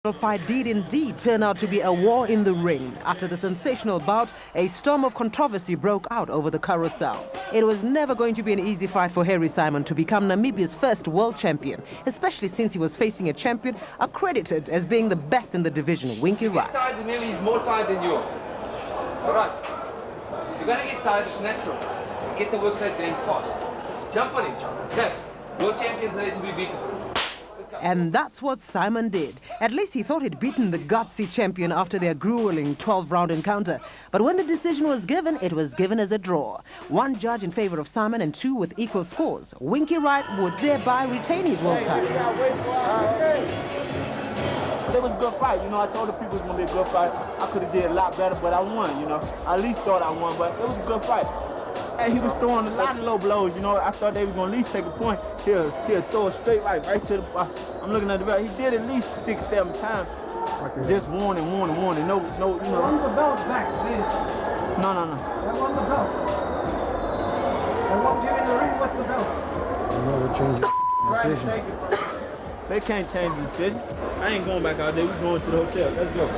The fight did indeed turn out to be a war in the ring. After the sensational bout, a storm of controversy broke out over the carousel. It was never going to be an easy fight for Harry Simon to become Namibia's first world champion, especially since he was facing a champion accredited as being the best in the division, Winky Wright. He's more tired than you. All right. You're going to get tired, it's natural. Get the work rate going fast. Jump on him, John. Okay. Your champion's ready to be beaten. And that's what Simon did. At least he thought he'd beaten the gutsy champion after their grueling 12-round encounter. But when the decision was given, it was given as a draw. One judge in favor of Simon and two with equal scores. Winky Wright would thereby retain his world title. It was a good fight, you know. I told the people it was going to be a good fight. I could have did a lot better, but I won, you know. I at least thought I won, but it was a good fight. And he was throwing a lot of low blows, you know. I thought they were going to at least take a point. He'll throw it straight right to the I'm looking at the belt. He did at least 6-7 times. Okay. Just warning. No, you know. Won the belt back, please. No. They won the belt. They won't give in the ring with the belt. You never change the decision. They can't change the decision. I ain't going back out there. We're going to the hotel. Let's go.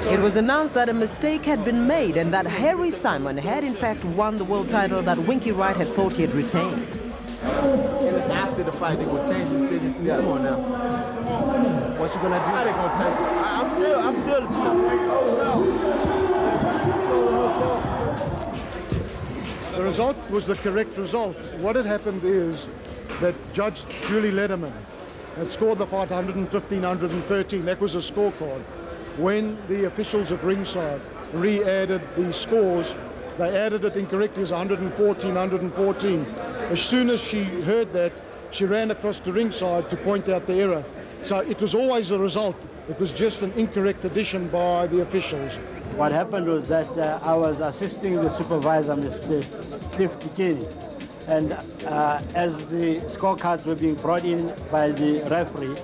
It was announced that a mistake had been made and that Harry Simon had in fact won the world title that Winky Wright had thought he had retained. After the fight, they're going to change the decision. Yeah. Come on now. What's he going to do? How they going to change it? I'm still the champ. The result was the correct result. What had happened is that Judge Julie Lederman had scored the fight 115-113. That was a scorecard. When the officials at ringside re-added the scores, they added it incorrectly as 114-114. As soon as she heard that, she ran across the ringside to point out the error. So it was always a result. It was just an incorrect addition by the officials. What happened was that I was assisting the supervisor, Mr. Cliff Bikini, and as the scorecards were being brought in by the referee,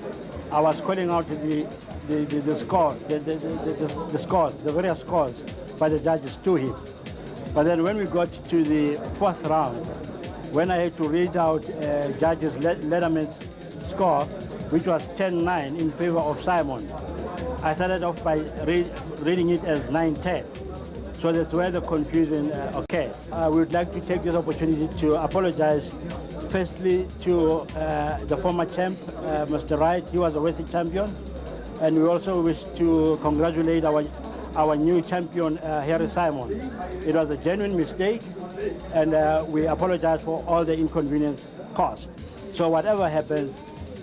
I was calling out the scores, the various scores by the judges to him. But then when we got to the fourth round, when I had to read out Judge Lederman's score, which was 10-9 in favor of Simon, I started off by reading it as 9-10. So that's where the confusion occurred. We would like to take this opportunity to apologize firstly to the former champ, Mr. Wright. He was a Wrestling champion. And we also wish to congratulate our new champion, Harry Simon. It was a genuine mistake, and we apologize for all the inconvenience caused. So whatever happens,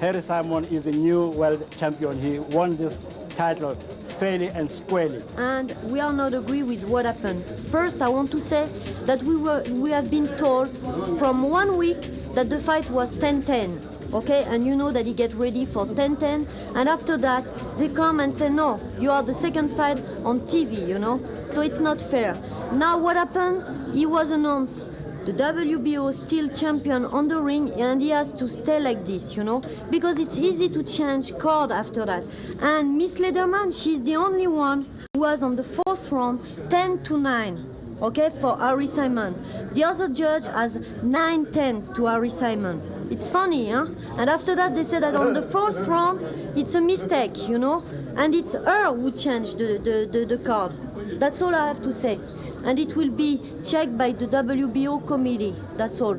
Harry Simon is the new world champion. He won this title fairly and squarely. And we are not agree with what happened. First, I want to say that we have been told from 1 week that the fight was 10-10. Okay, and you know that he get ready for 10-10, and after that they come and say, no, you are the second fight on TV, you know, so it's not fair. Now what happened? He was announced the WBO still champion on the ring, and he has to stay like this, you know, because it's easy to change card after that. And Miss Lederman, she's the only one who was on the fourth round 10-9. Okay, for Harry Simon. The other judge has 9-10 to Harry Simon. It's funny, huh? And after that, they said that on the fourth round, it's a mistake, you know? And it's her who changed the card. That's all I have to say. And it will be checked by the WBO committee. That's all.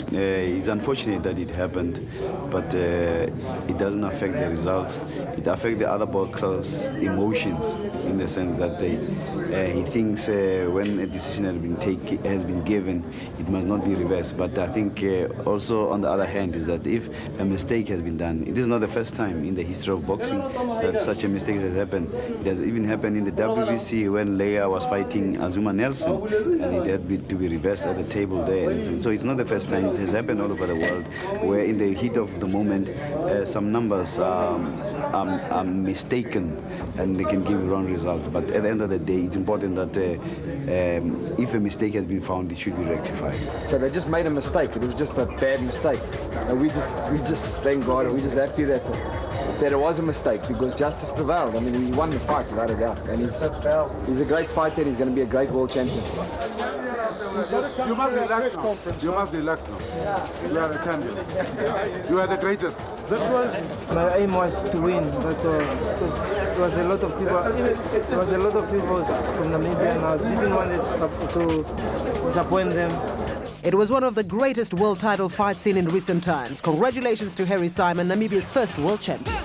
It's unfortunate that it happened, but it doesn't affect the results. It affects the other boxers' emotions, in the sense that he thinks when a decision has been given, it must not be reversed. But I think also on the other hand is that if a mistake has been done, it is not the first time in the history of boxing that such a mistake has happened. It has even happened in the WBC when Leia was fighting Azuma Nelson, and it had to be reversed at the table there. And so it's not the first time. It has happened all over the world, where in the heat of the moment, some numbers are mistaken and they can give wrong results. But at the end of the day, it's important that if a mistake has been found, it should be rectified. So they just made a mistake. It was just a bad mistake. And we just thank God, and we're just happy that it was a mistake, because justice prevailed. I mean, he won the fight without a doubt. And he's a great fighter, and he's going to be a great world champion. You must relax now. You must relax now. You are the champion. You are the greatest. My aim was to win. That's all. Because there was a lot of people. There was a lot of people from Namibia, and I didn't want to disappoint them. It was one of the greatest world title fights seen in recent times. Congratulations to Harry Simon, Namibia's first world champion.